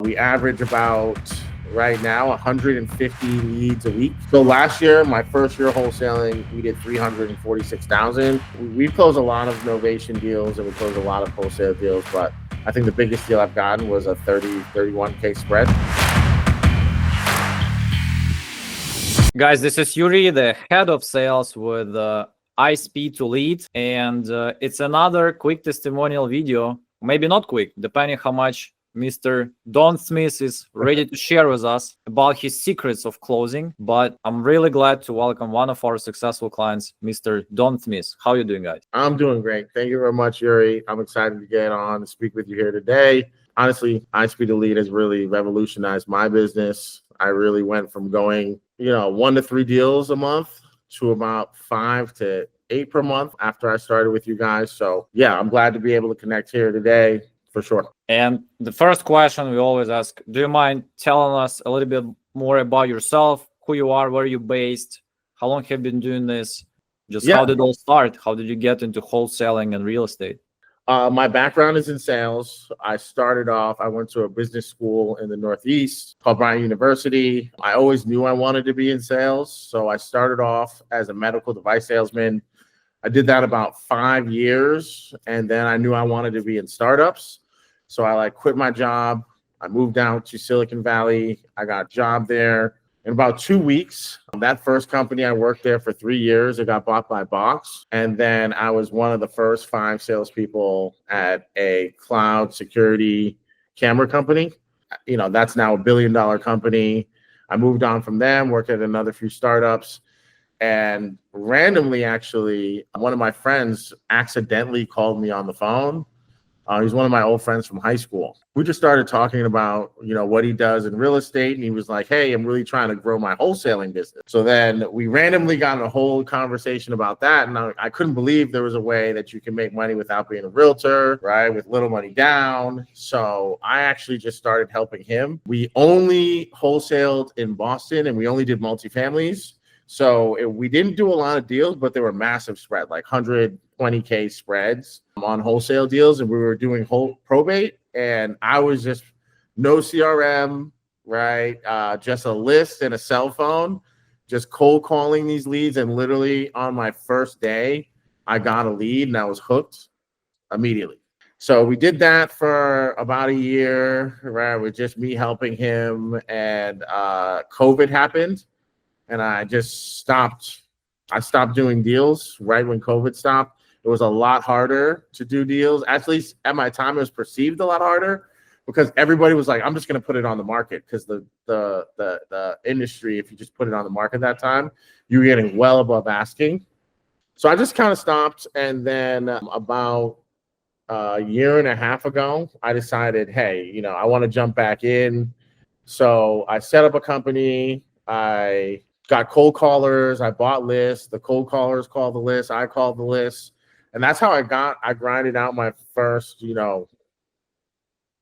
We average about right now 150 leads a week. So last year, my first year wholesaling, we did 346,000. We closed a lot of Novation deals and we closed a lot of wholesale deals, but I think the biggest deal I've gotten was a 31K spread. Guys, this is Yuri, the head of sales with iSpeedToLead, and it's another quick testimonial video. Maybe not quick, depending how much Mr. Don Smith is ready to share with us about his secrets of closing. But I'm really glad to welcome one of our successful clients, Mr. Don Smith. How are you doing, guys? I'm doing great. Thank you very much, Yuri. I'm excited to get on and speak with you here today. Honestly, iSpeedToLead has really revolutionized my business. I really went from going, 1 to 3 deals a month to about 5 to 8 per month after I started with you guys. So yeah, I'm glad to be able to connect here today for sure. And the first question we always ask, do you mind telling us a little bit more about yourself, who you are, where you're based, how long have you been doing this? How did it all start? How did you get into wholesaling and real estate? My background is in sales. I went to a business school in the Northeast called Bryant University. I always knew I wanted to be in sales. So I started off as a medical device salesman. I did that about 5 years. And then I knew I wanted to be in startups. So I quit my job. I moved down to Silicon Valley. I got a job there. In about 2 weeks, that first company, I worked there for 3 years. It got bought by Box. And then I was one of the first 5 salespeople at a cloud security camera company. That's now $1 billion company. I moved on from them, worked at another few startups. And randomly, actually, one of my friends accidentally called me on the phone. He's one of my old friends from high school. We just started talking about, what he does in real estate. And he was like, hey, I'm really trying to grow my wholesaling business. So then we randomly got in a whole conversation about that. And I couldn't believe there was a way that you can make money without being a realtor, right? With little money down. So I actually just started helping him. We only wholesaled in Boston and we only did multifamilies. So we didn't do a lot of deals, but they were massive spread, like 120K spreads on wholesale deals. And we were doing whole probate. And I was just no CRM, right? Just a list and a cell phone, just cold calling these leads. And literally on my first day, I got a lead and I was hooked immediately. So we did that for about a year, right? With just me helping him. And COVID happened. And I just stopped. I stopped doing deals right when COVID stopped. It was a lot harder to do deals. At least at my time, it was perceived a lot harder because everybody was like, I'm just going to put it on the market because the industry, if you just put it on the market that time, you were getting well above asking. So I just kind of stopped. And then about a year and a half ago, I decided, hey, I want to jump back in. So I set up a company. I got cold callers. I bought lists. The cold callers called the list. I called the list. And that's how I grinded out my first,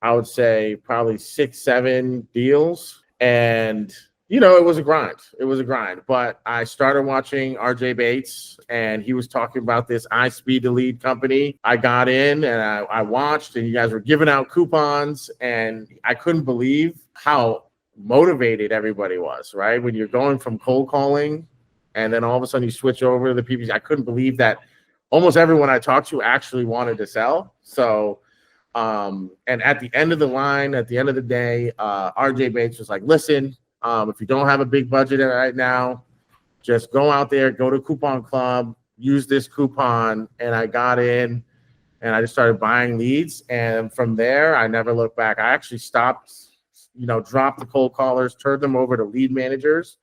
I would say probably 6, 7 deals. And, it was a grind. It was a grind. But I started watching RJ Bates and he was talking about this iSpeedToLead company. I got in and I watched and you guys were giving out coupons and I couldn't believe how motivated everybody was, right? When you're going from cold calling and then all of a sudden you switch over to the PPC. I couldn't believe that almost everyone I talked to actually wanted to sell. So, and at the end of the line, at the end of the day, RJ Bates was like, listen, if you don't have a big budget right now, just go out there, go to Coupon Club, use this coupon. And I got in and I just started buying leads. And from there, I never looked back. I actually stopped, dropped the cold callers, turned them over to lead managers.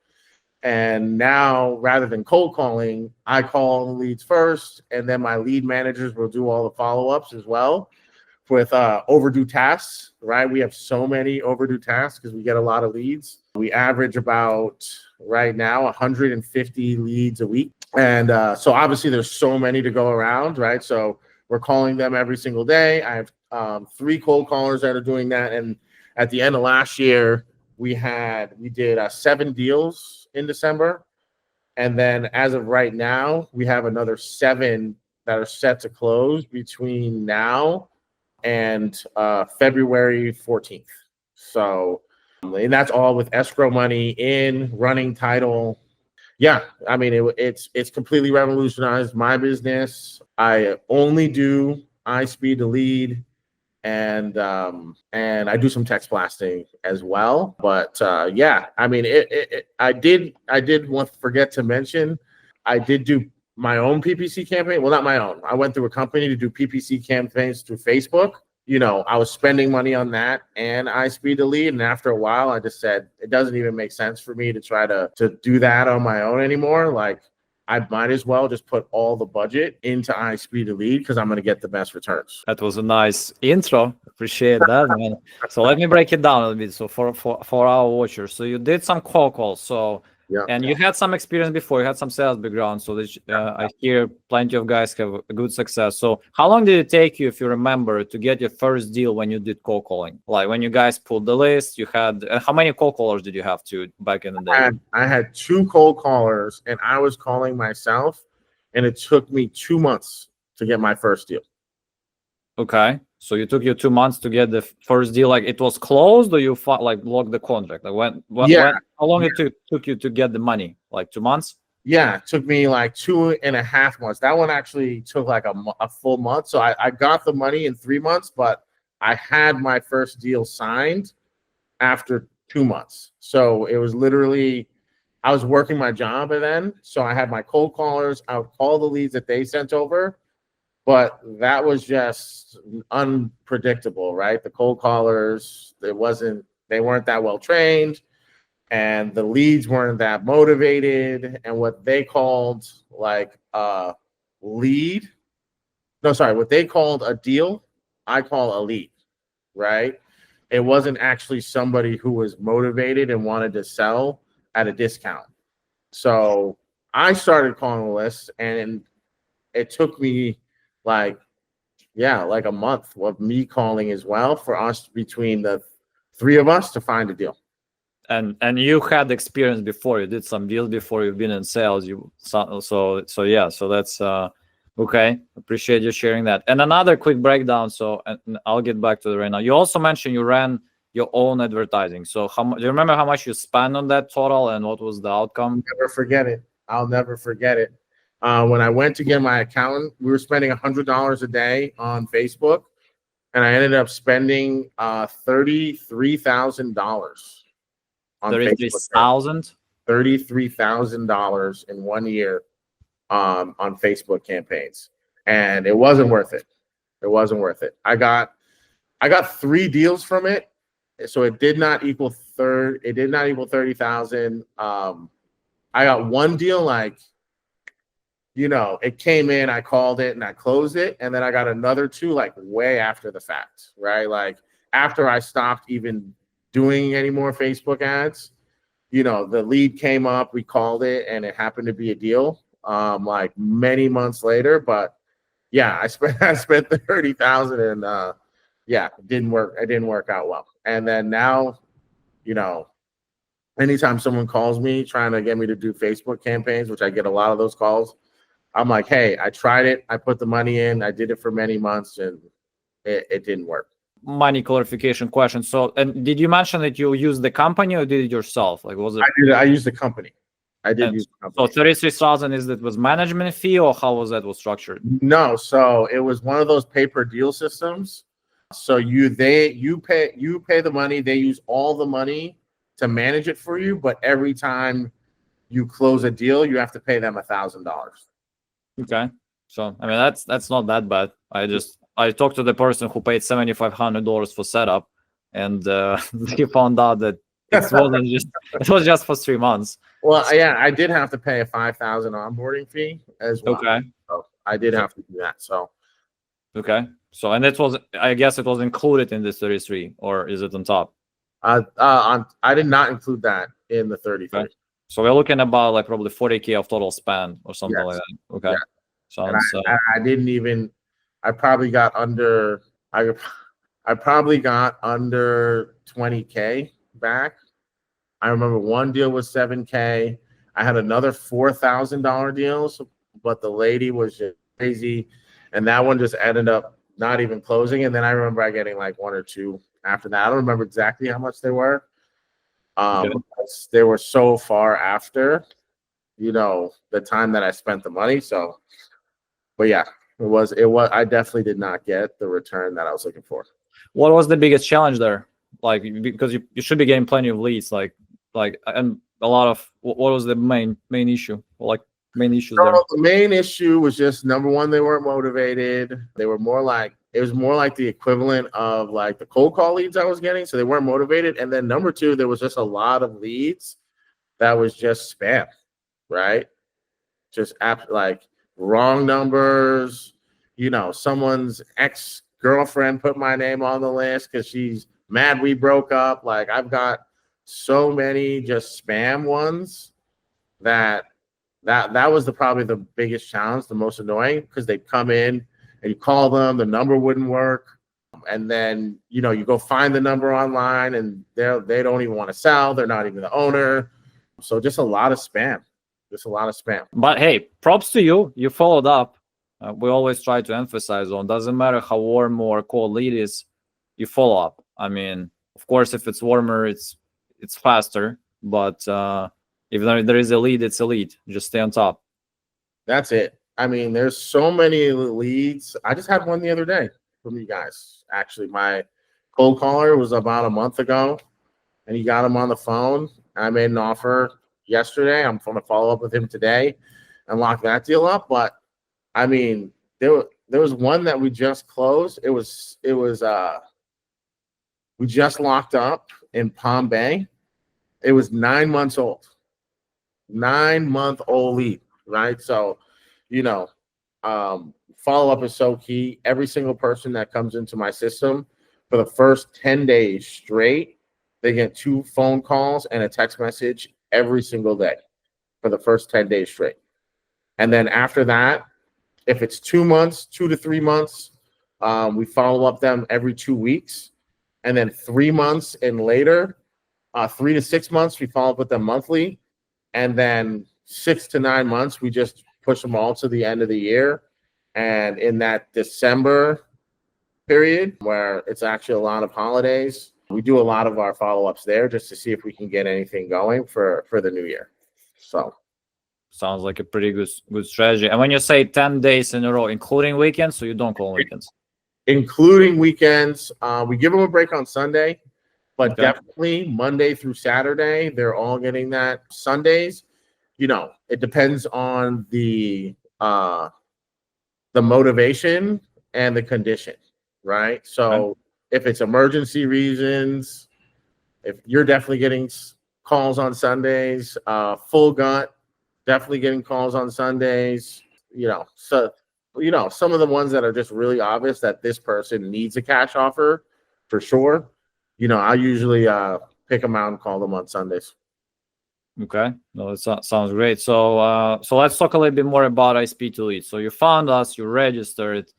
And now, rather than cold calling, I call the leads first, and then my lead managers will do all the follow-ups as well with overdue tasks, right? We have so many overdue tasks because we get a lot of leads. We average about, right now, 150 leads a week. And so obviously there's so many to go around, right? So we're calling them every single day. I have 3 cold callers that are doing that. And at the end of last year, we did 7 deals in December. And then as of right now, we have another 7 that are set to close between now and February 14th. So, and that's all with escrow money in, running title. Yeah, I mean, it's completely revolutionized my business. I only do iSpeedToLead, and I do some text blasting as well. But yeah, I mean, I did want to forget to mention, I did do my own PPC campaign. Well, not my own. I went through a company to do PPC campaigns through Facebook. You know, I was spending money on that and iSpeedToLead, and after a while, I just said it doesn't even make sense for me to try to do that on my own anymore. Like, I might as well just put all the budget into iSpeedToLead because I'm going to get the best returns. That was a nice intro. Appreciate that, man. So let me break it down a little bit. So for our watchers, so you did some cold calls. So Yeah. and you had some experience before. You had some sales background. So that, I hear plenty of guys have a good success. So how long did it take you, if you remember, to get your first deal when you did cold calling? Like when you guys pulled the list, you had how many cold callers did you have to back in the day? I had 2 cold callers, and I was calling myself, and it took me 2 months to get my first deal. Okay, so you took you 2 months to get the first deal. Like it was closed, or you like locked the contract? Like when how long it took you to get the money? Like 2 months? Yeah, it took me like 2.5 months. That one actually took like a full month. So I got the money in 3 months, but I had my first deal signed after 2 months. So it was literally, I was working my job, and then so I had my cold callers. I would call the leads that they sent over. But that was just unpredictable, right? The cold callers, they weren't that well trained, and the leads weren't that motivated. And what they called like a lead, what they called a deal, I call a lead, right? It wasn't actually somebody who was motivated and wanted to sell at a discount. So I started calling the list, and it took me like a month of me calling as well for us, between the 3 of us, to find a deal. And you had experience before. You did some deals before. You've been in sales. So yeah. So that's okay. Appreciate you sharing that. And another quick breakdown. So and I'll get back to it right now. You also mentioned you ran your own advertising. So do you remember how much you spent on that total, and what was the outcome? Never forget it. I'll never forget it. When I went to get my accountant, we were spending $100 a day on Facebook, and I ended up spending $33,000 on 33,000. $33,000 in 1 year on Facebook campaigns, and it wasn't worth it. It wasn't worth it. I got 3 deals from it, so it did not equal 30,000. I got 1 deal, like, you know, it came in, I called it, and I closed it. And then I got another 2 like way after the fact, right? Like after I stopped even doing any more Facebook ads, you know, the lead came up, we called it, and it happened to be a deal like many months later. But yeah, I spent 30,000, and yeah, it didn't work out well. And then now, you know, anytime someone calls me trying to get me to do Facebook campaigns, which I get a lot of those calls, I'm like, hey, I tried it. I put the money in. I did it for many months, and it didn't work. Money clarification question. So, and did you mention that you used the company, or did it yourself? Like, was it? I used the company. I did use the company. So 33,000 was management fee, or how was that structured? No, so it was one of those paper deal systems. So you pay the money. They use all the money to manage it for you, but every time you close a deal, you have to pay them $1,000. Okay, so I mean that's not that bad. I talked to the person who paid $7,500 for setup, and he found out that it was just for 3 months. Well, yeah, I did have to pay a $5,000 onboarding fee as well. Okay, so I did have to do that. So okay, so and I guess it was included in this 33, or is it on top? I did not include that in the 33. Okay. So we're looking about like probably 40K of total spend or something like that. Okay. Yeah. Sounds. I didn't even. I probably got under. I probably got under 20K back. I remember one deal was 7K. I had another $4,000 deals, but the lady was just crazy, and that one just ended up not even closing. And then I remember I getting like 1 or 2 after that. I don't remember exactly how much they were. Okay. Because they were so far after, the time that I spent the money. So, but yeah, I definitely did not get the return that I was looking for. What was the biggest challenge there? Like, because you should be getting plenty of leads, and a lot of, what was the main issue? Like, main issues there? The main issue was just, number one, they weren't motivated. They were it was more like the equivalent of like the cold call leads I was getting. So they weren't motivated. And then number two, there was just a lot of leads that was just spam, right? Just like wrong numbers. Someone's ex-girlfriend put my name on the list because she's mad we broke up. Like, I've got so many just spam ones that was probably the biggest challenge, the most annoying, because they'd come in and you call them, the number wouldn't work. And then, you go find the number online and they don't even want to sell. They're not even the owner. So just a lot of spam. But hey, props to you. You followed up. We always try to emphasize on, doesn't matter how warm or cold lead is, you follow up. I mean, of course, if it's warmer, it's faster. But if there is a lead, it's a lead. Just stay on top. That's it. I mean, there's so many leads. I just had one the other day from you guys. Actually, my cold caller was about a month ago, and he got him on the phone. I made an offer yesterday. I'm going to follow up with him today and lock that deal up. But I mean, there was one that we just closed. It was we just locked up in Palm Bay. It was 9 months old. 9-month-old lead, right? So, follow up is so key. Every single person that comes into my system, for the first 10 days straight, they get 2 phone calls and a text message every single day for the first 10 days straight. And then after that, if it's 2 months, 2 to 3 months, we follow up them every 2 weeks. And then 3 months and later, 3 to 6 months, we follow up with them monthly. And then 6 to 9 months, we just push them all to the end of the year. And in that December period, where it's actually a lot of holidays, we do a lot of our follow-ups there just to see if we can get anything going for the new year. So sounds like a pretty good strategy. And when you say 10 days in a row, including weekends, so you don't call weekends? Including weekends. We give them a break on Sunday, but Okay. definitely Monday through Saturday, they're all getting that. Sundays, it depends on the motivation and the condition, right? So Okay. if it's emergency reasons, if you're definitely getting calls on Sundays, full gut, definitely getting calls on Sundays, so, some of the ones that are just really obvious that this person needs a cash offer for sure, I usually pick them out and call them on Sundays. Okay, no, that sounds great. So let's talk a little bit more about iSpeedToLead. So you found us, you registered.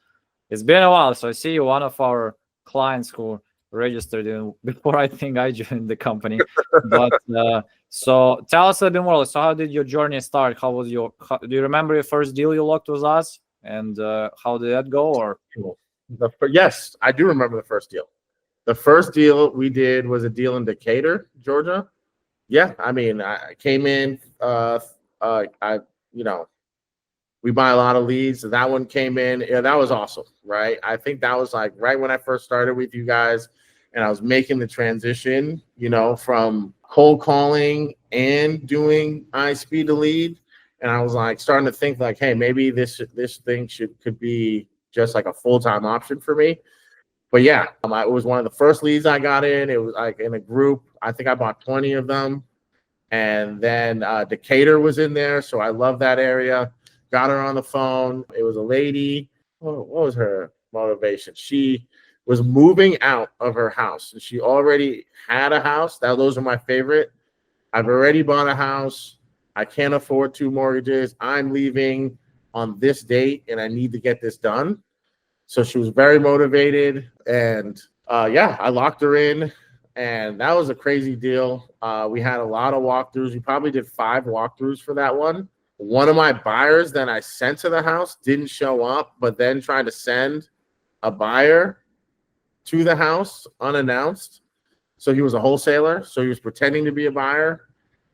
It's been a while. So I see you one of our clients who registered before I think I joined the company. But so tell us a bit more. So how did your journey start? Do you remember your first deal you locked with us? And how did that go? Or yes, I do remember the first deal. The first deal we did was a deal in Decatur, Georgia. Yeah, I mean, I came in. We buy a lot of leads. So that one came in. Yeah, that was awesome, right? I think that was like right when I first started with you guys, and I was making the transition, from cold calling and doing iSpeedToLead. And I was like starting to think like, hey, maybe this thing could be just like a full-time option for me. But yeah, it was one of the first leads I got in. It was like in a group. I think I bought 20 of them. And then Decatur was in there. So I love that area. Got her on the phone. It was a lady. What was her motivation? She was moving out of her house. And she already had a house. Those are my favorite. I've already bought a house. I can't afford 2 mortgages. I'm leaving on this date, and I need to get this done. So she was very motivated. And I locked her in. And that was a crazy deal. We had a lot of walkthroughs. We probably did 5 walkthroughs for that one. One of my buyers that I sent to the house didn't show up, but then trying to send a buyer to the house unannounced. So he was a wholesaler. So he was pretending to be a buyer.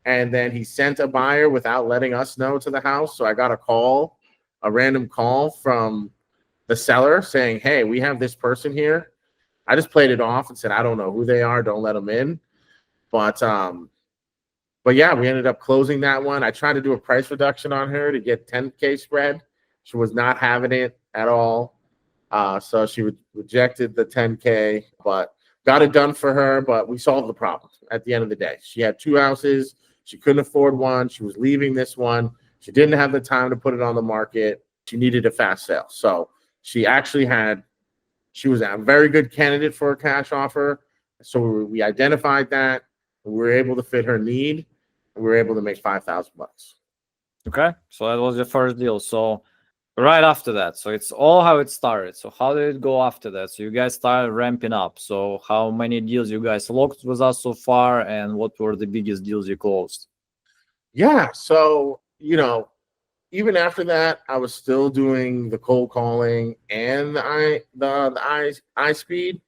And then he sent a buyer without letting us know to the house. So I got a random call from the seller saying, hey, we have this person here. I just played it off and said, I don't know who they are. Don't let them in. But yeah, we ended up closing that one. I tried to do a price reduction on her to get 10K spread. She was not having it at all. So she rejected the 10K, but got it done for her. But we solved the problem at the end of the day. She had 2 houses. She couldn't afford one. She was leaving this one. She didn't have the time to put it on the market. She needed a fast sale. So she was a very good candidate for a cash offer. So we identified that. We were able to fit her need. And we were able to make $5,000. Okay, so that was your first deal. So right after that, so it's all how it started. So how did it go after that? So you guys started ramping up. So how many deals you guys locked with us so far, and what were the biggest deals you closed? Yeah, so even after that, I was still doing the cold calling and the iSpeed.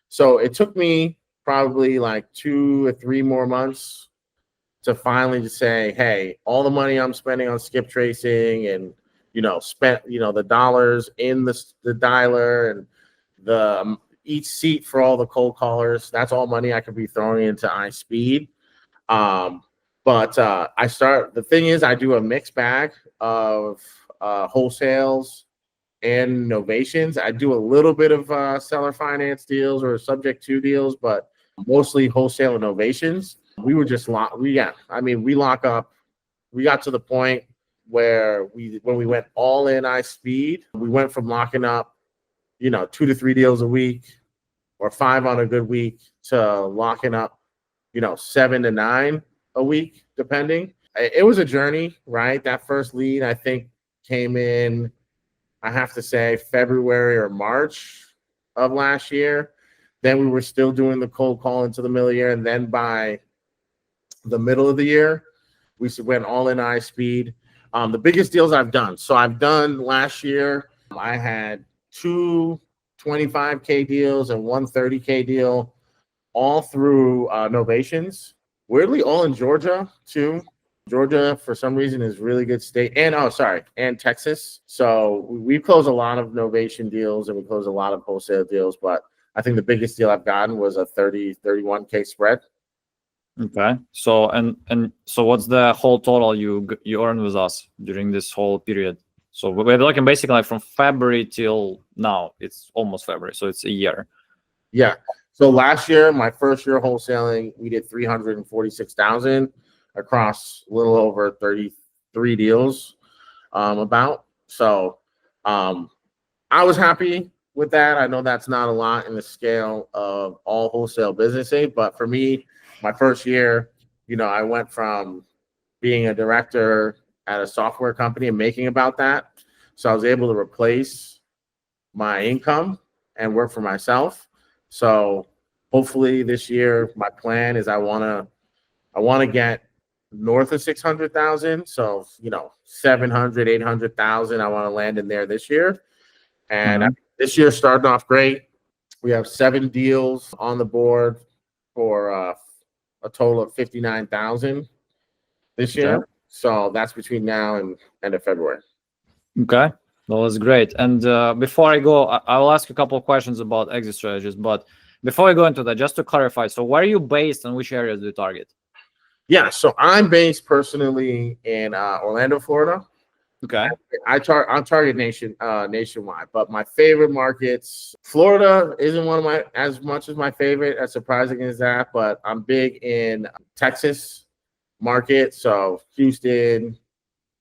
So it took me probably like 2 or 3 more months to finally just say, hey, all the money I'm spending on skip tracing and spent the dollars in the dialer and the each seat for all the cold callers, that's all money I could be throwing into iSpeed. But the thing is, I do a mixed bag of wholesales and novations. I do a little bit of seller finance deals or subject to deals, but mostly wholesale and novations. We were just we lock up. We got to the point where when we went all in iSpeed, we went from locking up, 2 to 3 deals a week or 5 on a good week to locking up, 7 to 9 a week, depending. It was a journey, right? That first lead, I think, came in, I have to say, February or March of last year. Then we were still doing the cold call into the middle of the year. And then by the middle of the year, we went all in iSpeed. The biggest deals I've done. So I've done last year, I had 2 25K deals and 1 30K deal, all through Novations. Weirdly, all in Georgia too. Georgia, for some reason, is a really good state. And Texas. So we close a lot of novation deals and we close a lot of wholesale deals. But I think the biggest deal I've gotten was a 31K spread. Okay. So and so what's the whole total you earned with us during this whole period? So we're looking basically from February till now. It's almost February, so it's a year. Yeah. So last year, my first year wholesaling, we did 346,000 across a little over 33 deals. So I was happy with that. I know that's not a lot in the scale of all wholesale businesses, but for me, my first year, I went from being a director at a software company and making about that. So I was able to replace my income and work for myself. So hopefully this year, my plan is I want to get north of 600,000. So, 700, 800,000. I want to land in there this year. And this year starting off great. We have 7 deals on the board for a total of 59,000 this year. Okay. So that's between now and end of February. Okay. That was great. And before I go, I will ask you a couple of questions about exit strategies. But before I go into that, just to clarify, so where are you based and which areas do you target? Yeah, so I'm based personally in Orlando, Florida. Okay. I target nationwide, but my favorite markets, Florida isn't one of as much as my favorite, as surprising as that, but I'm big in Texas market, so Houston,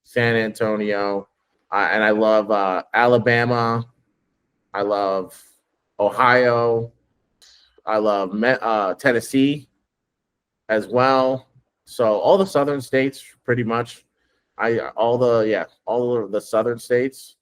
San Antonio, and I love Alabama. I love Ohio. I love Tennessee as well. So all the southern states, pretty much. All of the southern states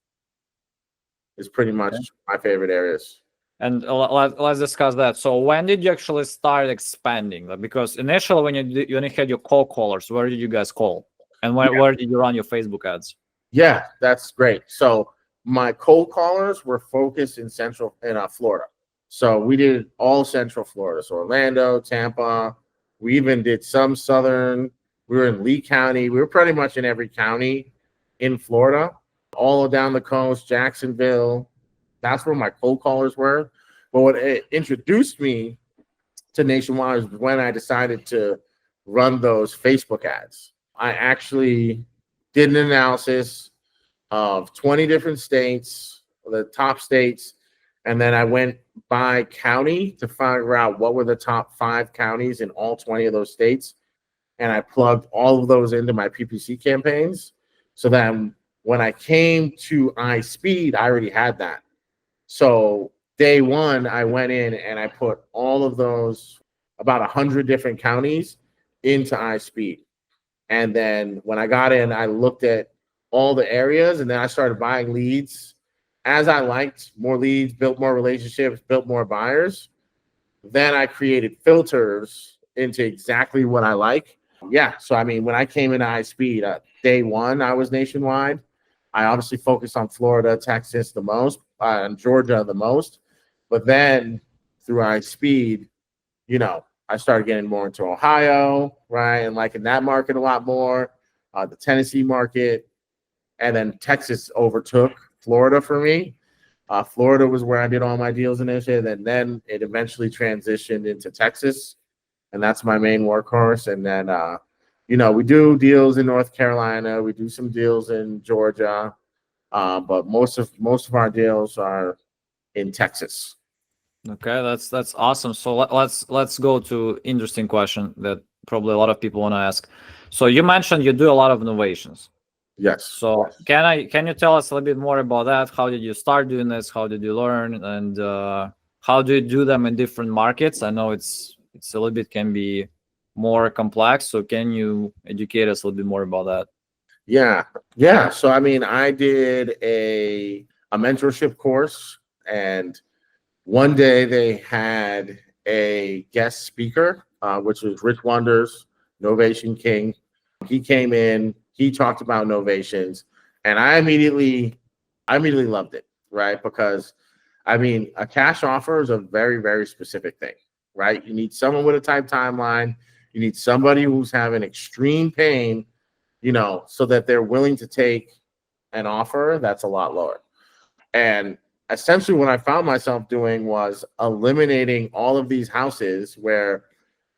is pretty much my favorite areas. And let's discuss that. So when did you actually start expanding? Because initially, when you only had your cold callers, where did you guys call? And where did you run your Facebook ads? Yeah, that's great. So my cold callers were focused in Florida. So we did all Central Florida, so Orlando, Tampa. We even did some Southern. We were in Lee County. We were pretty much in every county in Florida, all down the coast, Jacksonville. That's where my cold callers were. But what it introduced me to Nationwide was when I decided to run those Facebook ads. I actually did an analysis of 20 different states, the top states, and then I went by county to figure out what were the top 5 counties in all 20 of those states. And I plugged all of those into my PPC campaigns. So then when I came to iSpeed, I already had that. So day one, I went in and I put all of those, about 100 different counties, into iSpeed. And then when I got in, I looked at all the areas, and then I started buying leads. As I liked more leads, built more relationships, built more buyers, then I created filters into exactly what I like. Yeah, so I mean, when I came into iSpeed, day one, I was nationwide. I obviously focused on Florida, Texas the most, and Georgia the most. But then through iSpeed, I started getting more into Ohio, right, and liking that market a lot more, the Tennessee market, and then Texas overtook Florida for me. Florida was where I did all my deals initially, and then it eventually transitioned into Texas, and that's my main workhorse. And then, we do deals in North Carolina, we do some deals in Georgia, but most of our deals are in Texas. Okay, that's awesome. So let's go to interesting question that probably a lot of people want to ask. So you mentioned you do a lot of innovations. Yes. So can you tell us a little bit more about that? How did you start doing this? How did you learn? And how do you do them in different markets? I know it's a little bit can be more complex. So can you educate us a little bit more about that? Yeah. So I mean, I did a mentorship course, and one day they had a guest speaker, which was Rich Wonders, Novation King. He came in, he talked about Novations, and I immediately loved it, right? Because I mean, a cash offer is a very, very specific thing, right? You need someone with a tight timeline. You need somebody who's having extreme pain, so that they're willing to take an offer that's a lot lower. And essentially what I found myself doing was eliminating all of these houses where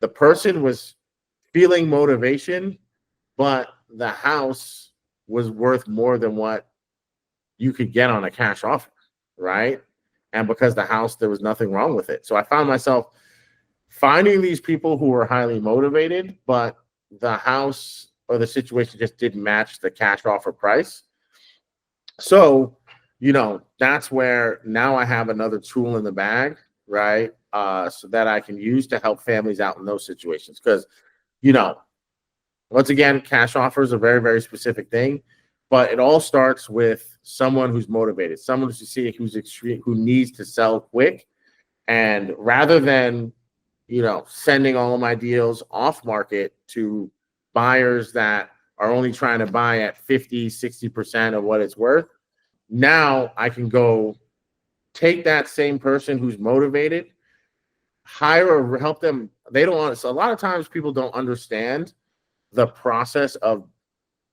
the person was feeling motivation, but the house was worth more than what you could get on a cash offer, right? And because the house, there was nothing wrong with it. So I found myself finding these people who were highly motivated, but the house or the situation just didn't match the cash offer price. So, that's where now I have another tool in the bag, right? So that I can use to help families out in those situations. Because, once again, cash offers are a very, very specific thing, but it all starts with someone who's motivated, someone who's extreme, who needs to sell quick. And rather than, sending all of my deals off market to buyers that are only trying to buy at 50, 60% of what it's worth, now I can go take that same person who's motivated, hire or help them. They don't want. So a lot of times people don't understand the process of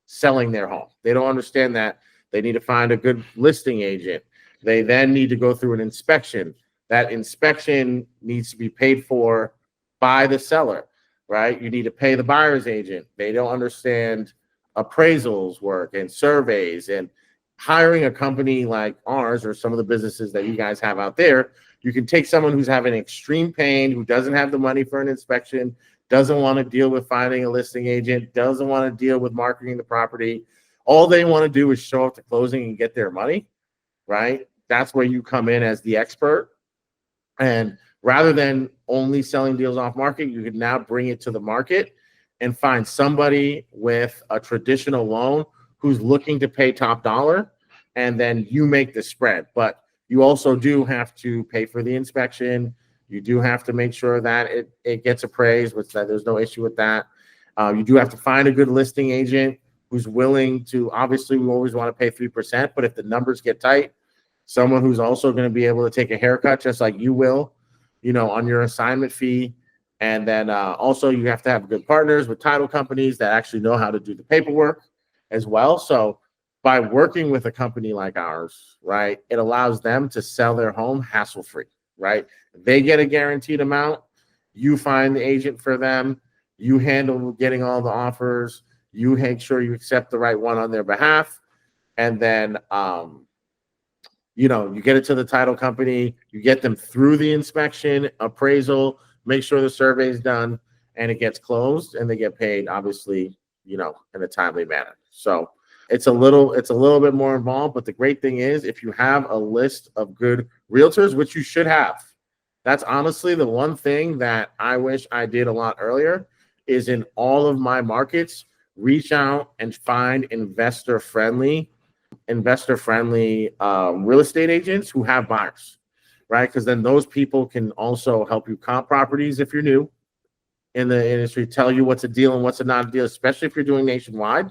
selling their home. They don't understand that they need to find a good listing agent. They then need to go through an inspection. That inspection needs to be paid for by the seller, right? You need to pay the buyer's agent. They don't understand appraisals work and surveys, and hiring a company like ours or some of the businesses that you guys have out there. You can take someone who's having extreme pain, who doesn't have the money for an inspection, doesn't want to deal with finding a listing agent, doesn't want to deal with marketing the property. All they want to do is show up to closing and get their money, right? That's where you come in as the expert. And rather than only selling deals off market, you can now bring it to the market and find somebody with a traditional loan who's looking to pay top dollar, and then you make the spread. But you also do have to pay for the inspection. You do have to make sure that it gets appraised, which there's no issue with that. You do have to find a good listing agent who's willing to, obviously we always want to pay 3%, but if the numbers get tight, someone who's also going to be able to take a haircut just like you will, on your assignment fee. And then also you have to have good partners with title companies that actually know how to do the paperwork as well. So by working with a company like ours, right, it allows them to sell their home hassle-free, right? They get a guaranteed amount. You find the agent for them. You handle getting all the offers. You make sure you accept the right one on their behalf. And then, you get it to the title company. You get them through the inspection, appraisal, make sure the survey is done, and it gets closed, and they get paid, obviously, in a timely manner. So it's a little bit more involved, but the great thing is if you have a list of good realtors, which you should have, that's honestly the one thing that I wish I did a lot earlier, is in all of my markets, reach out and find investor-friendly real estate agents who have buyers, right? Because then those people can also help you comp properties if you're new in the industry, tell you what's a deal and what's a not a deal, especially if you're doing nationwide.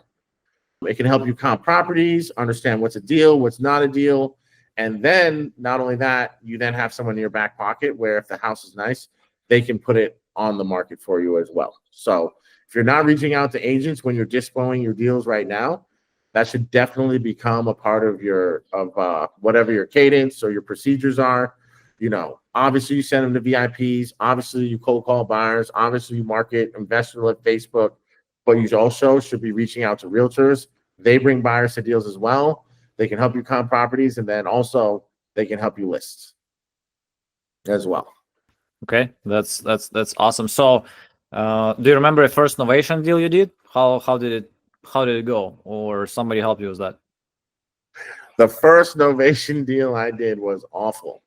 It can help you comp properties, understand what's a deal, what's not a deal. And then not only that, you then have someone in your back pocket where if the house is nice, they can put it on the market for you as well. So if you're not reaching out to agents when you're dispoing your deals right now, that should definitely become a part of whatever your cadence or your procedures are. Obviously you send them to VIPs. Obviously you cold call buyers. Obviously you market investor list Facebook, but you also should be reaching out to realtors. They bring buyers to deals as well. They can help you comp properties, and then also they can help you list as well. Okay, that's awesome. So, do you remember a first Novation deal you did? How did it go, or somebody helped you with that? The first Novation deal I did was awful.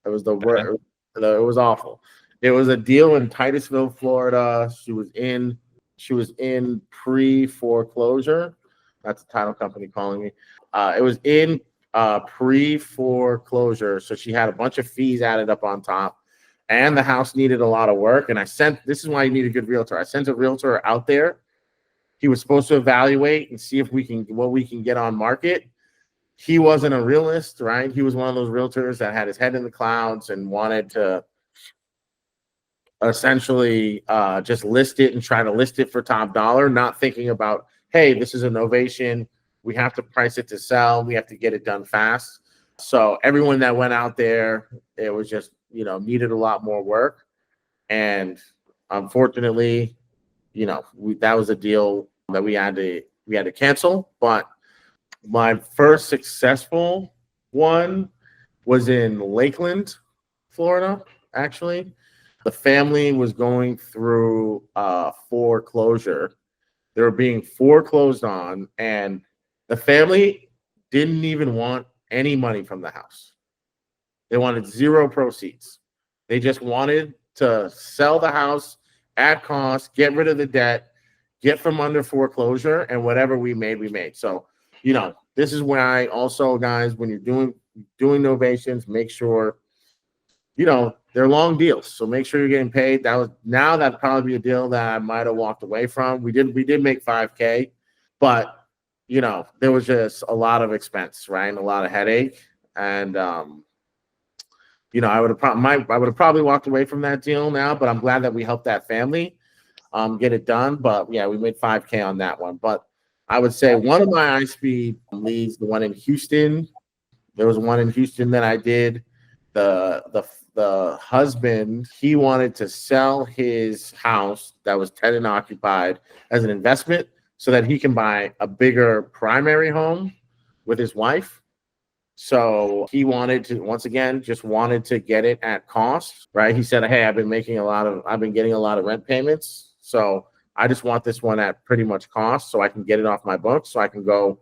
It was the worst. It was awful. It was a deal in Titusville, Florida. She was in pre-foreclosure. That's the title company calling me. It was in pre-foreclosure, so she had a bunch of fees added up on top, and the house needed a lot of work. And this is why you need a good realtor. I sent a realtor out there. He was supposed to evaluate and see what we can get on market. He wasn't a realist, right? He was one of those realtors that had his head in the clouds and wanted to essentially just list it and try to list it for top dollar, not thinking about, hey, this is a novation. We have to price it to sell. We have to get it done fast. So everyone that went out there, it was just, needed a lot more work. And unfortunately, that was a deal that we had to cancel. But my first successful one was in Lakeland, Florida, actually. The family was going through foreclosure. They were being foreclosed on, and the family didn't even want any money from the house. They wanted zero proceeds. They just wanted to sell the house at cost, get rid of the debt, get from under foreclosure, and whatever we made. So, this is why also, guys, when you're doing novations, make sure, they're long deals. So make sure you're getting paid. That'd probably be a deal that I might have walked away from. We did make $5K, but there was just a lot of expense, right? And a lot of headache. And I would have probably walked away from that deal now, but I'm glad that we helped that family get it done. But yeah, we made $5K on that one. But I would say one of my iSpeed leads, the one in Houston, there was one in Houston that I did. The husband, he wanted to sell his house that was tenant occupied as an investment so that he can buy a bigger primary home with his wife. So he wanted to, once again, just wanted to get it at cost, right? He said, hey, I've been getting a lot of rent payments. So I just want this one at pretty much cost so I can get it off my books so I can go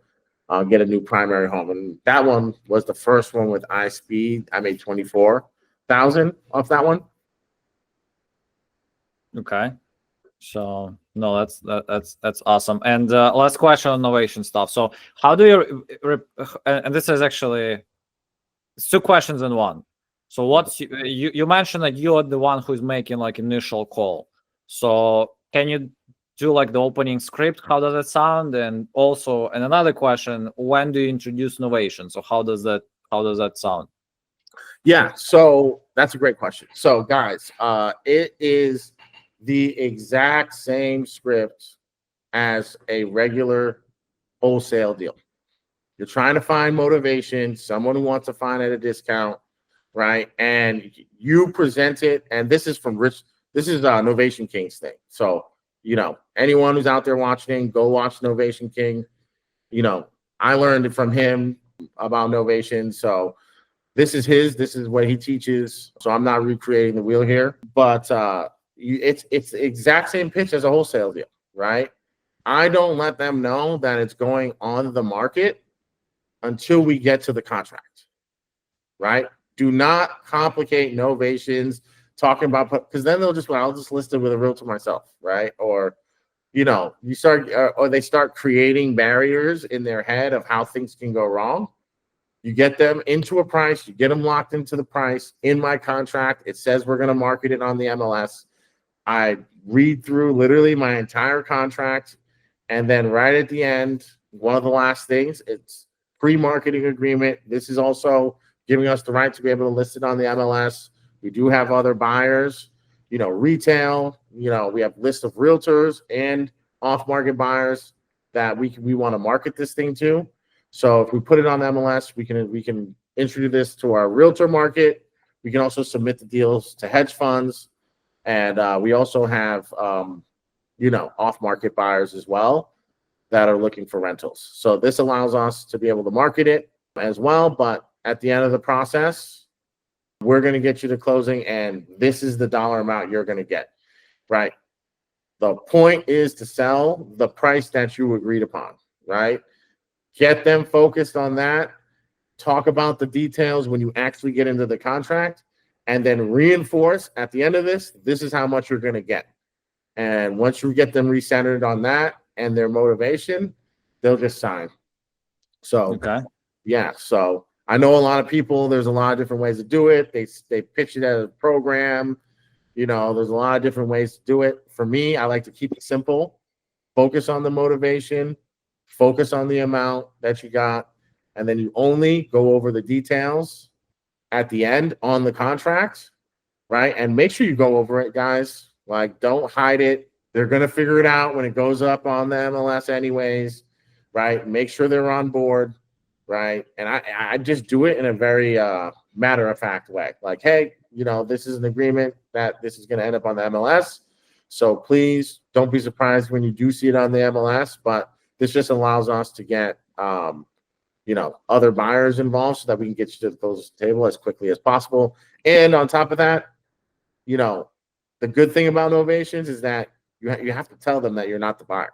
get a new primary home. And that one was the first one with iSpeed. I made $24,000 off that one. Okay. So no, that's awesome. And last question on Novation stuff. So how do you and this is actually two questions in one. So what's you mentioned that you're the one who's making like initial call. So can you do like the opening script? How does it sound? And also, and another question, when do you introduce Novation? So how does that How does that sound? Yeah, so that's a great question. So guys, it is the exact same script as a regular wholesale deal. You're trying to find motivation, someone who wants to find at a discount, right? And you present it, and this is from Rich. This is Novation King's thing. So, anyone who's out there watching, go watch Novation King. I learned it from him about Novation. So this is what he teaches. So I'm not recreating the wheel here, but it's the exact same pitch as a wholesale deal, right? I don't let them know that it's going on the market until we get to the contract, right? Do not complicate novations talking about, because then they'll I'll just list it with a realtor myself, right? Or, you start, or they start creating barriers in their head of how things can go wrong. You get them into a price, you get them locked into the price. In my contract, it says we're going to market it on the MLS. I read through literally my entire contract. And then right at the end, one of the last things, it's pre-marketing agreement. This is also giving us the right to be able to list it on the MLS. We do have other buyers, retail, we have list of realtors and off-market buyers that we want to market this thing to. So if we put it on the MLS, we can introduce this to our realtor market. We can also submit the deals to hedge funds. And we also have, off-market buyers as well that are looking for rentals. So this allows us to be able to market it as well. But at the end of the process, we're going to get you to closing, and this is the dollar amount you're going to get, right? The point is to sell the price that you agreed upon, right? Get them focused on that. Talk about the details when you actually get into the contract, and then reinforce at the end of this is how much you're going to get. And once you get them recentered on that and their motivation, they'll just sign. So, Okay. Yeah. So I know a lot of people, there's a lot of different ways to do it. They pitch it as a program. There's a lot of different ways to do it. For me, I like to keep it simple. Focus on the motivation. Focus on the amount that you got. And then you only go over the details at the end on the contract, right? And make sure you go over it, guys. Like, don't hide it. They're going to figure it out when it goes up on the MLS anyways, right? Make sure they're on board, right? And I just do it in a very matter-of-fact way. Like, hey, this is an agreement that this is going to end up on the MLS. So please don't be surprised when you do see it on the MLS, but this just allows us to get, other buyers involved so that we can get you to the closing table as quickly as possible. And on top of that, the good thing about Novations is that you have to tell them that you're not the buyer,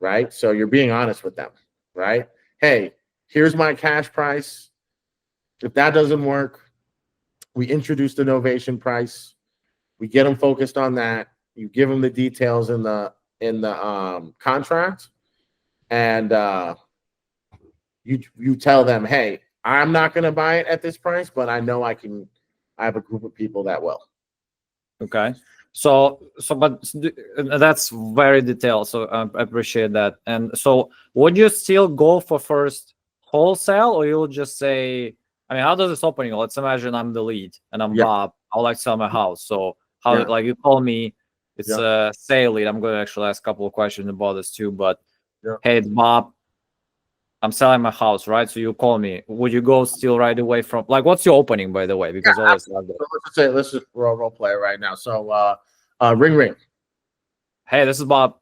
right? So you're being honest with them, right? Hey, here's my cash price. If that doesn't work, we introduce the Novation price. We get them focused on that. You give them the details in the contract, and you tell them, hey, I'm not going to buy it at this price, but I know I have a group of people that will. Okay. But that's very detailed. So I appreciate that. And so would you still go for first wholesale, or you'll just say, how does this opening? Let's imagine I'm the lead and I'm Bob. I like to sell my house. So how, like you call me, it's a sale lead. I'm going to actually ask a couple of questions about this too, but hey, it's Bob. I'm selling my house, right? So you call me. Would you go still right away from, like, what's your opening, by the way? Because always so let's just role play right now. So ring. Hey, this is Bob.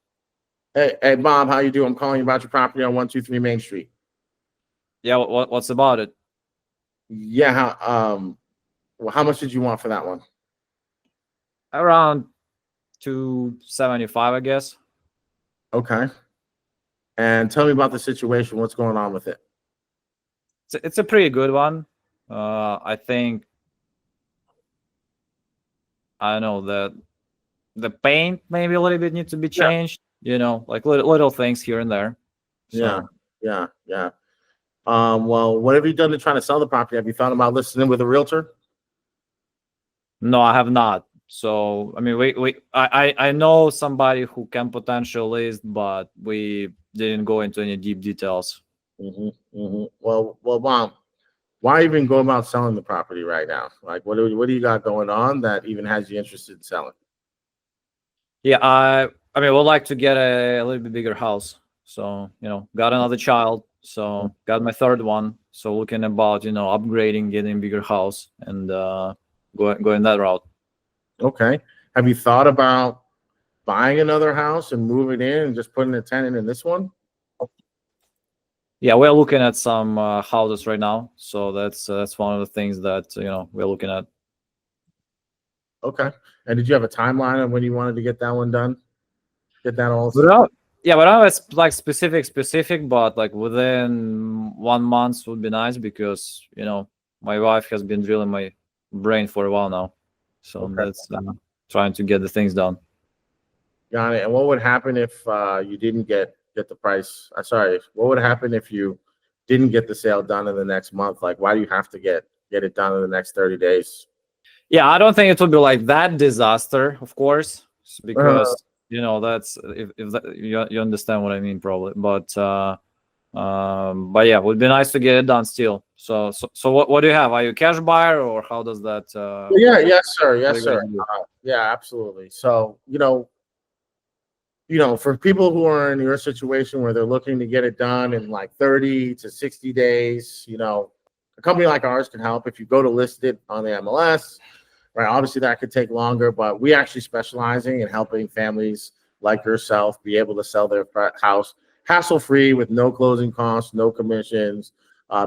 Hey Bob, how you doing? I'm calling you about your property on 123 Main Street. Yeah, what's about it? Yeah, how much did you want for that one? Around 275, I guess. Okay. And tell me about the situation. What's going on with it? It's a pretty good one. I think, I don't know, the paint maybe a little bit needs to be changed. Like little things here and there. So. Yeah. Well, what have you done to try to sell the property? Have you thought about listing it with a realtor? No, I have not. So I know somebody who can potentially list, but we didn't go into any deep details. Well, Mom, why even go about selling the property right now? Like, what do you got going on that even has you interested in selling? Yeah, I mean, we'd like to get a little bit bigger house. So, got another child. So got my third one. So looking about, upgrading, getting a bigger house, and going that route. Okay. Have you thought about buying another house and moving in and just putting a tenant in this one? Yeah, we're looking at some houses right now. So that's one of the things that we're looking at. Okay. And did you have a timeline on when you wanted to get that one done? Get that all? Yeah, but I was like specific, but like within 1 month would be nice because my wife has been drilling my brain for a while now, so Okay. that's trying to get the things done. Got it. And what would happen if you didn't get the price? Sorry, what would happen if you didn't get the sale done in the next month? Like, why do you have to get it done in the next 30 days? Yeah, I don't think it would be like that disaster, of course, because that's if that, you understand what I mean, probably. But yeah, it would be nice to get it done still. So what do you have? Are you a cash buyer, or how does that? Yeah, yes, sir. what Yes, do you sir. guys do? Yeah, absolutely. So, for people who are in your situation where they're looking to get it done in like 30 to 60 days, a company like ours can help. If you go to list it on the MLS, right? Obviously, that could take longer, but we actually specializing in helping families like yourself be able to sell their house hassle-free with no closing costs, no commissions,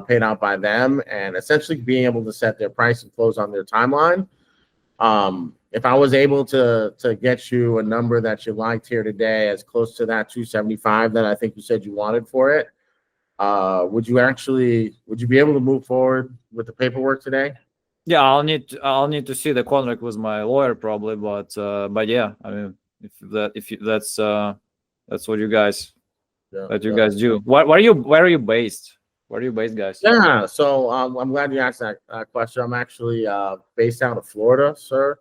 paid out by them, and essentially being able to set their price and close on their timeline. If I was able to get you a number that you liked here today, as close to that 275 that I think you said you wanted for it, would you be able to move forward with the paperwork today? Yeah, I'll need to see the contract with my lawyer probably, but yeah, I mean, that's what you guys do. Where are you based? Where are you based, guys? Yeah, so I'm glad you asked that question. I'm actually based out of Florida, sir.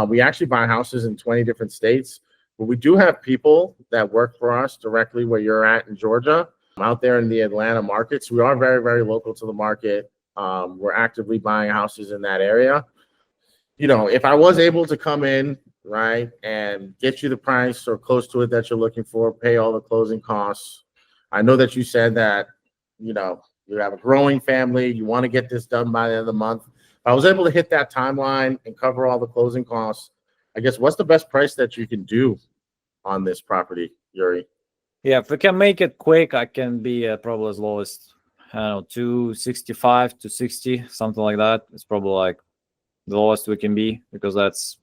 We actually buy houses in 20 different states, but we do have people that work for us directly where you're at in Georgia, out there in the Atlanta markets. We are very, very local to the market. We're actively buying houses in that area. If I was able to come in, right, and get you the price or close to it that you're looking for, pay all the closing costs. I know that you said that, you have a growing family, you want to get this done by the end of the month. If I was able to hit that timeline and cover all the closing costs, I guess what's the best price that you can do on this property, Yuri? Yeah, if we can make it quick, I can be probably as low as, I don't know, 265 to 60, something like that. It's probably like the lowest we can be, because that's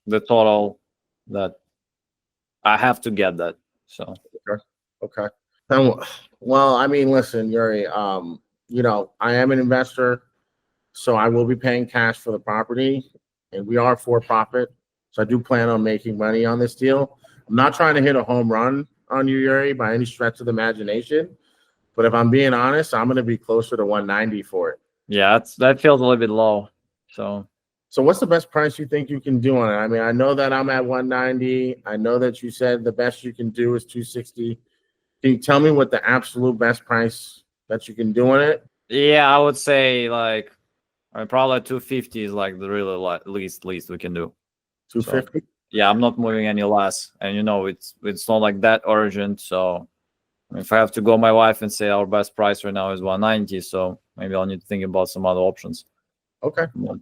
the total that I have to get that. So Okay. Well, I mean, listen, Yuri, I am an investor, so I will be paying cash for the property, and we are for profit. So I do plan on making money on this deal. I'm not trying to hit a home run on you, Yuri, by any stretch of the imagination. But if I'm being honest, I'm going to be closer to 190 for it. yeah, that feels a little bit low. So what's the best price you think you can do on it? I mean, I know that I'm at 190. I know that you said the best you can do is 260. Can you tell me what the absolute best price that you can do on it? Yeah, I would say like, I mean, probably 250 is like the really least we can do. 250? So, yeah, I'm not moving any less, and it's not like that urgent. So if I have to go my wife and say our best price right now is 190, so maybe I'll need to think about some other options. Okay. But,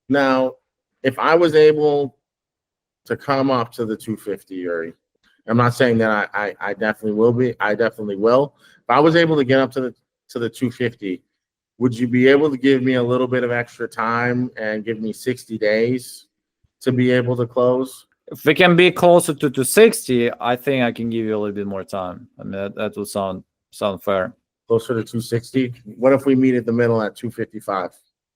now, if I was able to come up to the 250, Yuri, I'm not saying that I definitely will be. I definitely will. If I was able to get up to the 250, would you be able to give me a little bit of extra time and give me 60 days to be able to close? if we can be closer to 260, I think I can give you a little bit more time. I mean, that would sound fair. Closer to 260? What if we meet at the middle at 255?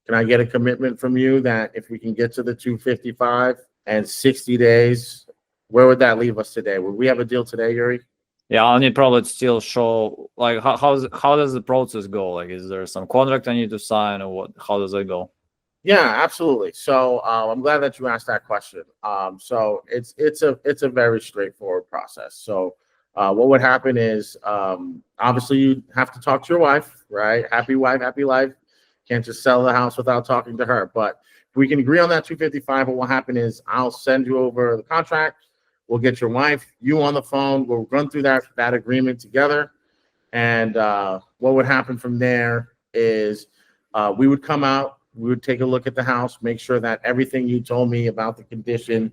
Can I get a commitment from you that if we can get to the 255 and 60 days, where would that leave us today? Would we have a deal today, Yuri? Yeah, I'll need probably to still show like how does the process go? Like, is there some contract I need to sign, or what? How does it go? Yeah, absolutely. So I'm glad that you asked that question. So it's a very straightforward process. So what would happen is obviously you have to talk to your wife, right? Happy wife, happy life. Can't just sell the house without talking to her. But if we can agree on that 255, what will happen is I'll send you over the contract. We'll get your wife, you on the phone. We'll run through that agreement together. And what would happen from there is we would come out, we would take a look at the house, make sure that everything you told me about the condition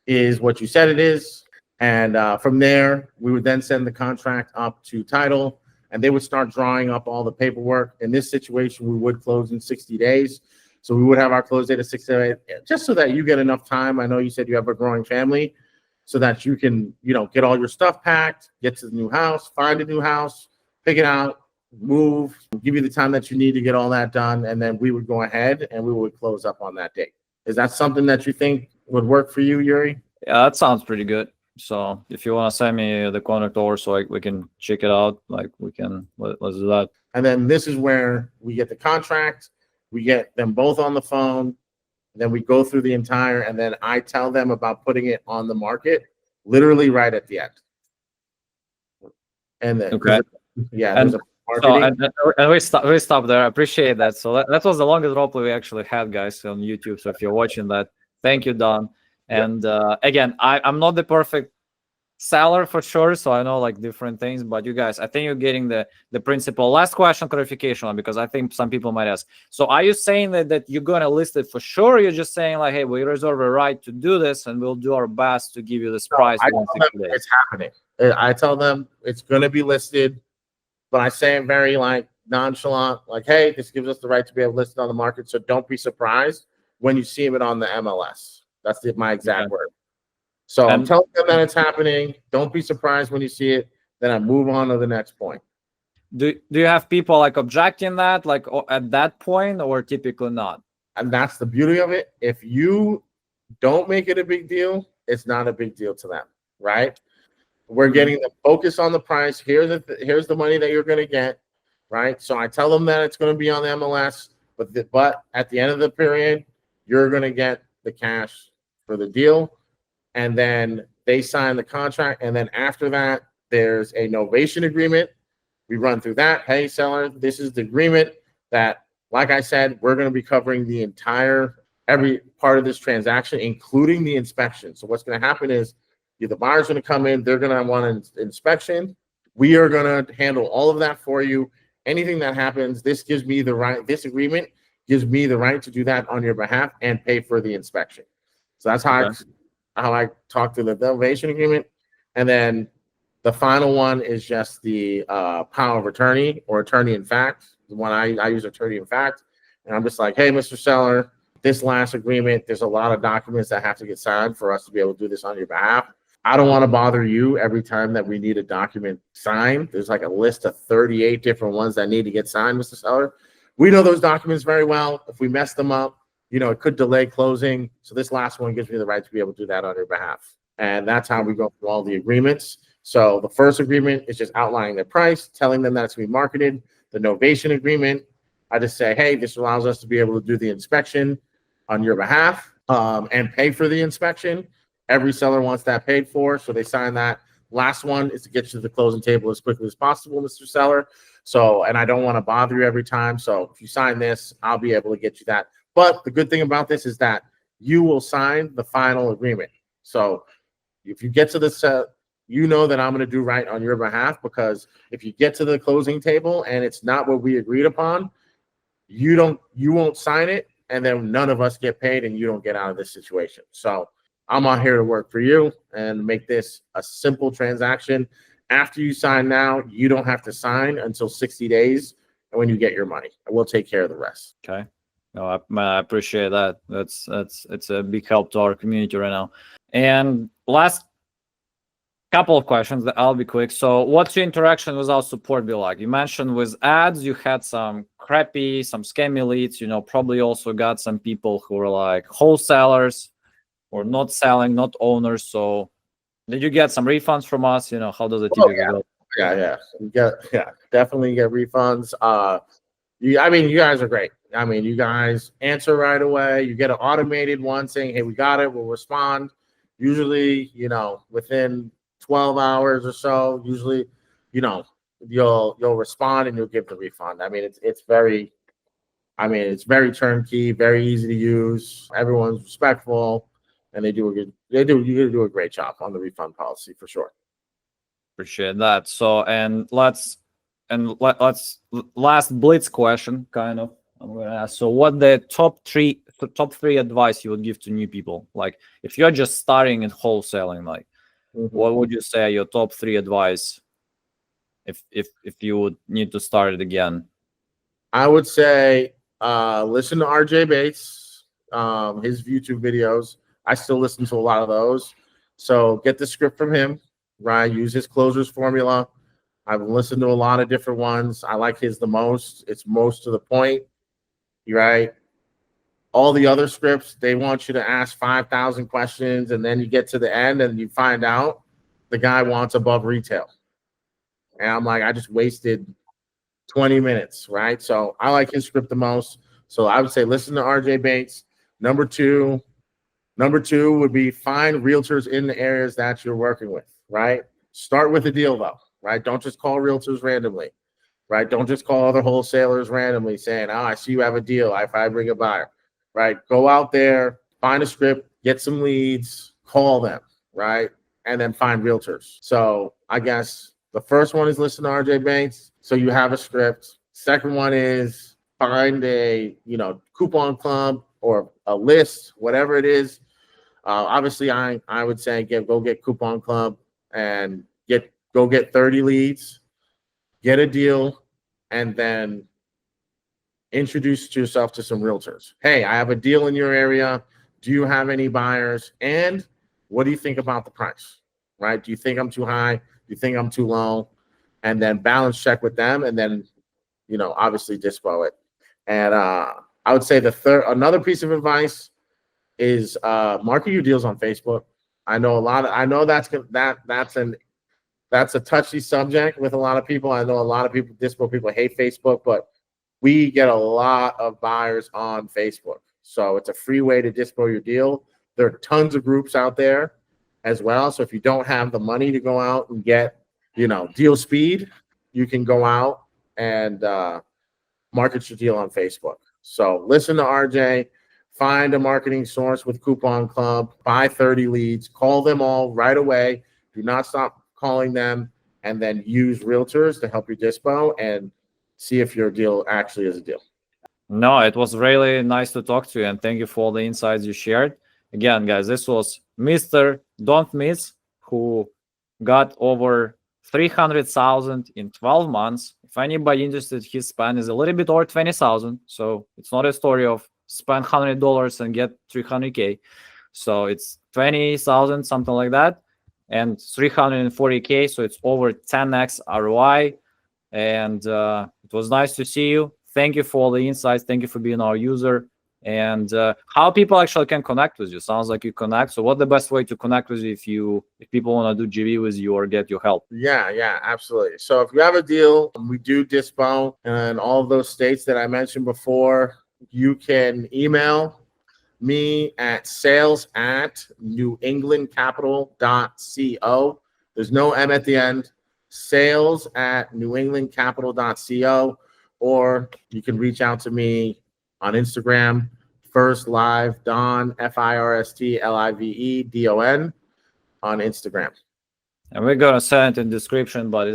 is what you said it is. And from there, we would then send the contract up to title, and they would start drawing up all the paperwork. In this situation, we would close in 60 days. So we would have our close date of 60 days, just so that you get enough time. I know you said you have a growing family, so that you can, get all your stuff packed, get to the new house, find a new house, pick it out, move, give you the time that you need to get all that done. And then we would go ahead and we would close up on that date. Is that something that you think would work for you, Yuri? Yeah, that sounds pretty good. So if you want to send me the contract over so we can check it out, let's do that. And then this is where we get the contract, we get them both on the phone, then we go through the entire, and then I tell them about putting it on the market literally right at the end. And then, okay. There's a marketing. So, and we stop there. I appreciate that. So that was the longest roleplay we actually had, guys, on YouTube. So if you're watching that, thank you, Don. And again, I'm not the perfect seller for sure, so I know like different things, but you guys, I think you're getting the principle. Last question, clarification, because I think some people might ask. So are you saying that you're going to list it for sure? Or you're just saying like, hey, we reserve a right to do this and we'll do our best to give you this price. I tell them it's happening. I tell them it's going to be listed, but I say it very like nonchalant, like, hey, this gives us the right to be able to list it on the market. So don't be surprised when you see it on the MLS. That's my exact word. So I'm telling them that it's happening. Don't be surprised when you see it. Then I move on to the next point. Do you have people like objecting that, like at that point, or typically not? And that's the beauty of it. If you don't make it a big deal, it's not a big deal to them, right? We're getting the focus on the price. Here's the money that you're going to get, right? So I tell them that it's going to be on the MLS, but at the end of the period, you're going to get the cash for the deal. And then they sign the contract. And then after that, there's a novation agreement. We run through that. Hey, seller, this is the agreement that, like I said, we're going to be covering every part of this transaction, including the inspection. So what's going to happen is the buyer's going to come in. They're going to want an inspection. We are going to handle all of that for you. Anything that happens, this gives me the right. This agreement gives me the right to do that on your behalf and pay for the inspection. So that's how I talk to the novation agreement. And then the final one is just the power of attorney or attorney in fact. The one I use attorney in fact. And I'm just like, hey, Mr. Seller, this last agreement, there's a lot of documents that have to get signed for us to be able to do this on your behalf. I don't want to bother you every time that we need a document signed. There's like a list of 38 different ones that need to get signed, Mr. Seller. We know those documents very well. If we mess them up, it could delay closing. So this last one gives me the right to be able to do that on your behalf. And that's how we go through all the agreements. So the first agreement is just outlining the price, telling them that it's going to be marketed. The novation agreement, I just say, hey, this allows us to be able to do the inspection on your behalf and pay for the inspection. Every seller wants that paid for, so they sign that. Last one is to get you to the closing table as quickly as possible, Mr. Seller. So, and I don't want to bother you every time. So if you sign this, I'll be able to get you that. But the good thing about this is that you will sign the final agreement. So if you get to the set, you know that I'm going to do right on your behalf, because if you get to the closing table and it's not what we agreed upon, you won't sign it, and then none of us get paid and you don't get out of this situation. So I'm out here to work for you and make this a simple transaction. After you sign now, you don't have to sign until 60 days when you get your money. We'll take care of the rest. Okay. No, I appreciate that. It's a big help to our community right now. And last couple of questions that I'll be quick. So what's your interaction with our support be like? You mentioned with ads, you had some scammy leads, probably also got some people who were like wholesalers or not selling, not owners. So did you get some refunds from us? How does it typically go? Yeah. Definitely get refunds. You guys are great. You guys answer right away. You get an automated one saying, hey, we got it. We'll respond. Usually, within 12 hours or so, usually, you know, you'll respond and you'll give the refund. I mean, it's very turnkey, very easy to use. Everyone's respectful, and you do a great job on the refund policy for sure. Appreciate that. So, let's last blitz question, kind of. I'm gonna ask. So, what the top three advice you would give to new people? Like, if you're just starting in wholesaling, like, what would you say your top 3 advice if you would need to start it again? I would say listen to RJ Bates, his YouTube videos. I still listen to a lot of those. So get the script from him, right? Use his closers formula. I've listened to a lot of different ones. I like his the most. It's most to the point, right? All the other scripts, they want you to ask 5,000 questions, and then you get to the end and you find out the guy wants above retail. And I'm like, I just wasted 20 minutes, right? So I like his script the most. So I would say listen to RJ Bates. Number two would be find realtors in the areas that you're working with, right? Start with a deal though, right? Don't just call realtors randomly, right? Don't just call other wholesalers randomly saying, oh, I see you have a deal if I bring a buyer, right? Go out there, find a script, get some leads, call them, right? And then find realtors. So I guess the first one is listen to RJ Bates. So you have a script. Second one is find a, coupon club or a list, whatever it is. Obviously, I would say go get coupon club and go get 30 leads, get a deal, and then introduce yourself to some realtors. Hey, I have a deal in your area. Do you have any buyers? And what do you think about the price? Right? Do you think I'm too high? Do you think I'm too low? And then balance check with them, and then obviously dispo it. And I would say another piece of advice is market your deals on Facebook. I know that's a touchy subject with a lot of people. I know a lot of people, dispo people, hate Facebook, but we get a lot of buyers on Facebook. So it's a free way to dispo your deal. There are tons of groups out there as well. So if you don't have the money to go out and get, deal speed, you can go out and market your deal on Facebook. So listen to RJ, find a marketing source with Coupon Club, buy 30 leads, call them all right away. Do not stop calling them, and then use realtors to help you dispo and see if your deal actually is a deal. No, it was really nice to talk to you, and thank you for all the insights you shared. Again, guys, this was Mr. Don't Miss, who got over 300,000 in 12 months. If anybody interested, his spend is a little bit over 20,000. So it's not a story of spend $100 and get 300K. So it's 20,000, something like that, and 340K. So it's over 10x ROI. And it was nice to see you. Thank you for all the insights. Thank you for being our user. And how people actually can connect with you. Sounds like you connect. So what's the best way to connect with you if people want to do GV with you or get your help? Yeah, absolutely. So if you have a deal, we do dispo in all of those states that I mentioned before. You can email me at sales@newenglandcapital.co. There's no M at the end. sales@newenglandcapital.co. Or you can reach out to me on Instagram, First Live Don, FIRSTLIVEDON on Instagram. And we're gonna send it in the description, but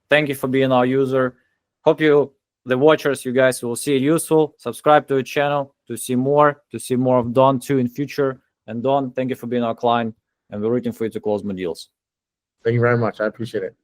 thank you for being our user. Hope the watchers, you guys will see it useful. Subscribe to the channel to see more of Don too in future. And Don, thank you for being our client, and we're rooting for you to close more deals. Thank you very much. I appreciate it.